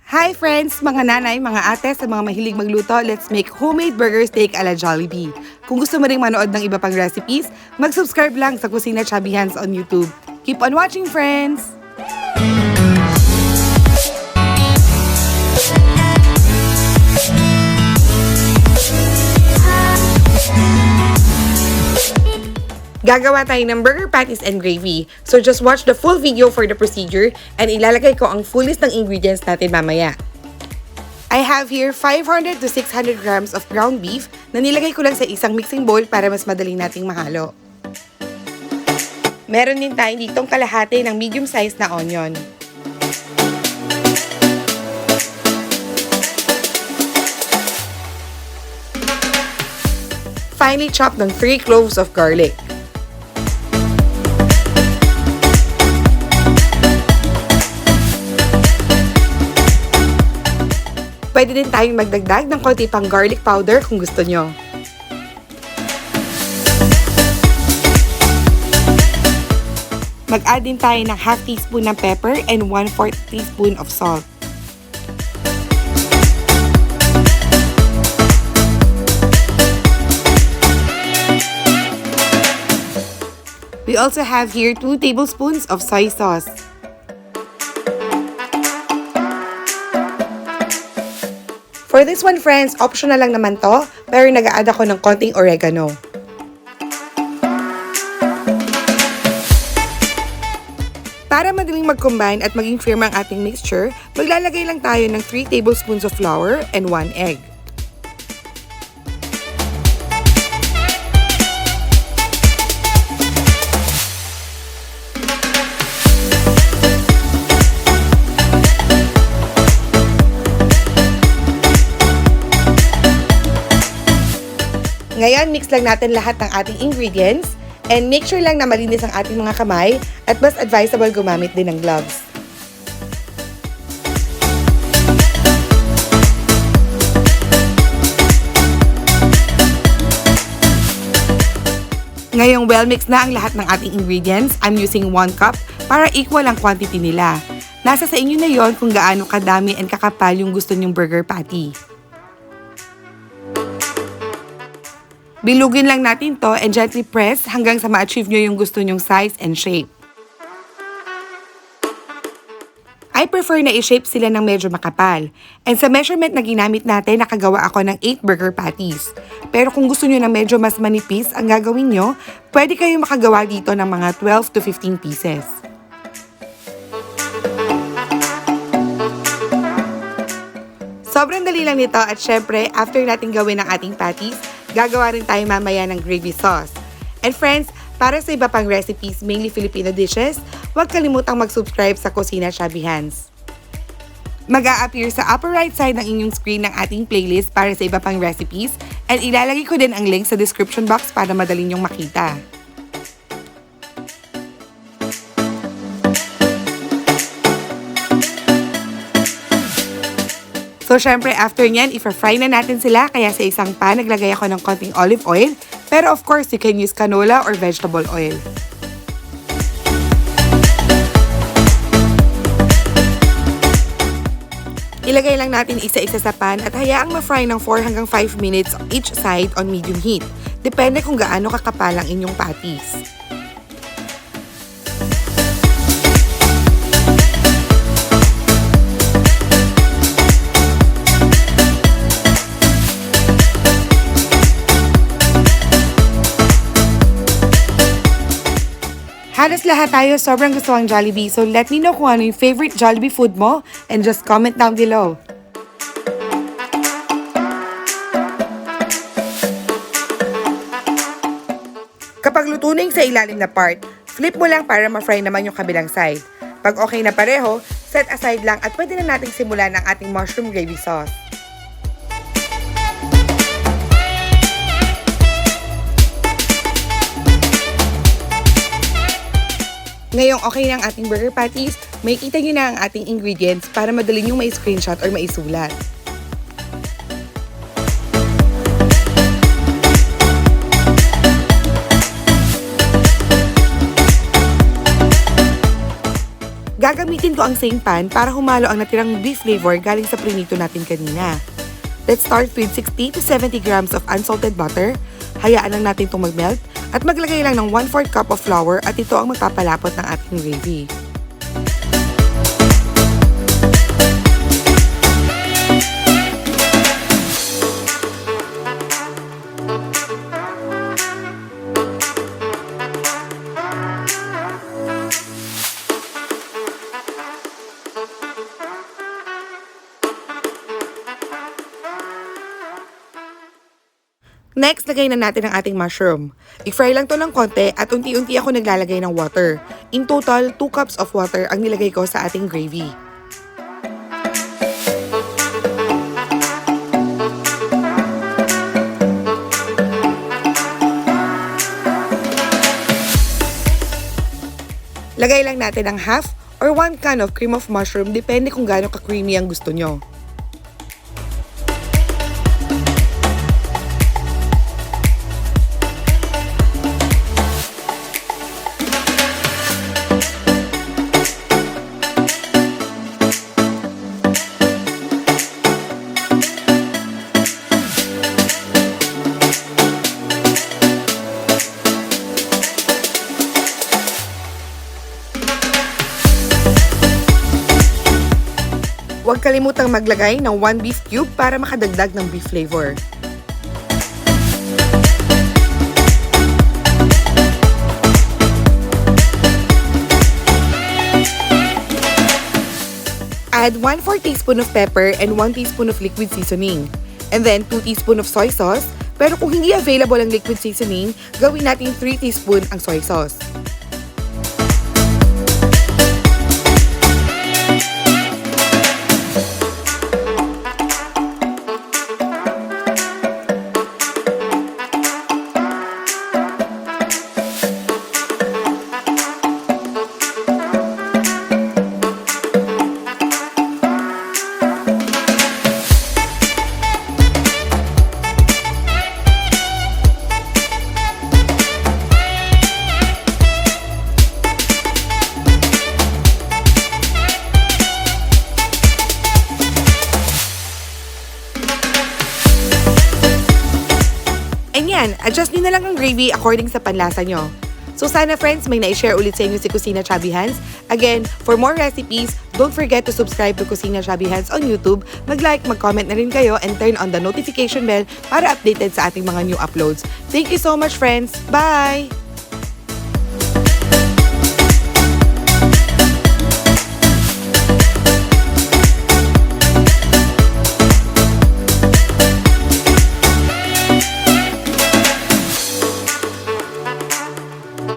Hi friends, mga nanay, mga ate, sa mga mahilig magluto, let's make homemade burger steak ala Jollibee. Kung gusto mo ring manood ng iba pang recipes, mag-subscribe lang sa Kusina Chubby Hands on YouTube. Keep on watching, friends! Gagawa tayo ng burger patties and gravy. So just watch the full video for the procedure and ilalagay ko ang full list ng ingredients natin mamaya. I have here 500 to 600 grams of ground beef na nilagay ko lang sa isang mixing bowl para mas madali nating mahalo. Meron din tayo ditong kalahati ng medium size na onion. Finely chopped ng 3 cloves of garlic. Pwede din tayong magdagdag ng konti pang garlic powder kung gusto nyo. Mag-add din tayo ng half teaspoon ng pepper and 1/4 teaspoon of salt. We also have here 2 tablespoons of soy sauce. For this one, friends, optional lang naman to, pero nag-a-add ako ng konting oregano. Para madaling mag-combine at maging firm ang ating mixture, maglalagay lang tayo ng 3 tablespoons of flour and 1 egg. Ngayon, mix lang natin lahat ng ating ingredients and make sure lang na malinis ang ating mga kamay at mas advisable gumamit din ng gloves. Ngayong well mix na ang lahat ng ating ingredients, I'm using 1 cup para equal ang quantity nila. Nasa sa inyo na yon kung gaano kadami and kakapal yung gusto nyong burger patty. Bilugin lang natin to and gently press hanggang sa ma-achieve nyo yung gusto nyong size and shape. I prefer na i-shape sila ng medyo makapal. And sa measurement na ginamit natin, nakagawa ako ng 8 burger patties. Pero kung gusto nyo ng medyo mas manipis ang gagawin nyo, pwede kayo makagawa dito ng mga 12 to 15 pieces. Sobrang dali lang nito at syempre, after natin gawin ang ating patties, gagawa rin tayo mamaya ng gravy sauce. And friends, para sa iba pang recipes, mainly Filipino dishes, huwag kalimutang mag-subscribe sa Kusina Chubby Hands. Mag-a-appear sa upper right side ng inyong screen ng ating playlist para sa iba pang recipes and ilalagay ko din ang link sa description box para madali nyong makita. So, syempre, after nyan, i-fry na natin sila. Kaya sa isang pan, naglagay ako ng konting olive oil. Pero of course, you can use canola or vegetable oil. Ilagay lang natin isa-isa sa pan at hayaang ma-fry ng 4 hanggang 5 minutes each side on medium heat. Depende kung gaano kakapal ang inyong patties. Halos lahat tayo sobrang gusto ang Jollibee, so let me know kung ano yung favorite Jollibee food mo and just comment down below. Kapag luto na yung sa ilalim na part, flip mo lang para ma-fry naman yung kabilang side. Pag okay na pareho, set aside lang at pwede na nating simulan ang ating mushroom gravy sauce. Ngayong okay na ang ating burger patties, makikita nyo na ang ating ingredients para madali nyo ma-screenshot or maisulat. Gagamitin ko ang same pan para humalo ang natirang beef flavor galing sa prinito natin kanina. Let's start with 60 to 70 grams of unsalted butter. Hayaan lang natin itong mag-melt at maglagay lang ng 1/4 cup of flour at ito ang magpapalapot ng ating gravy. Next, lagay na natin ang ating mushroom. I-fry lang to ng konti at unti-unti ako naglalagay ng water. In total, 2 cups of water ang nilagay ko sa ating gravy. Lagay lang natin ang half or 1 can of cream of mushroom depende kung gaano ka-creamy ang gusto nyo. Huwag kalimutang maglagay ng 1 beef cube para makadagdag ng beef flavor. Add 1/4 teaspoon of pepper and 1 teaspoon of liquid seasoning. And then 2 teaspoon of soy sauce. Pero kung hindi available ang liquid seasoning, gawin natin 3 teaspoon ang soy sauce. And yan, adjust nyo na lang ang gravy according sa panlasa nyo. So sana friends, may na-share ulit sa inyo si Kusina Chubby Hands. Again, for more recipes, don't forget to subscribe to Kusina Chubby Hands on YouTube, mag-like, mag-comment na rin kayo, and turn on the notification bell para updated sa ating mga new uploads. Thank you so much friends! Bye!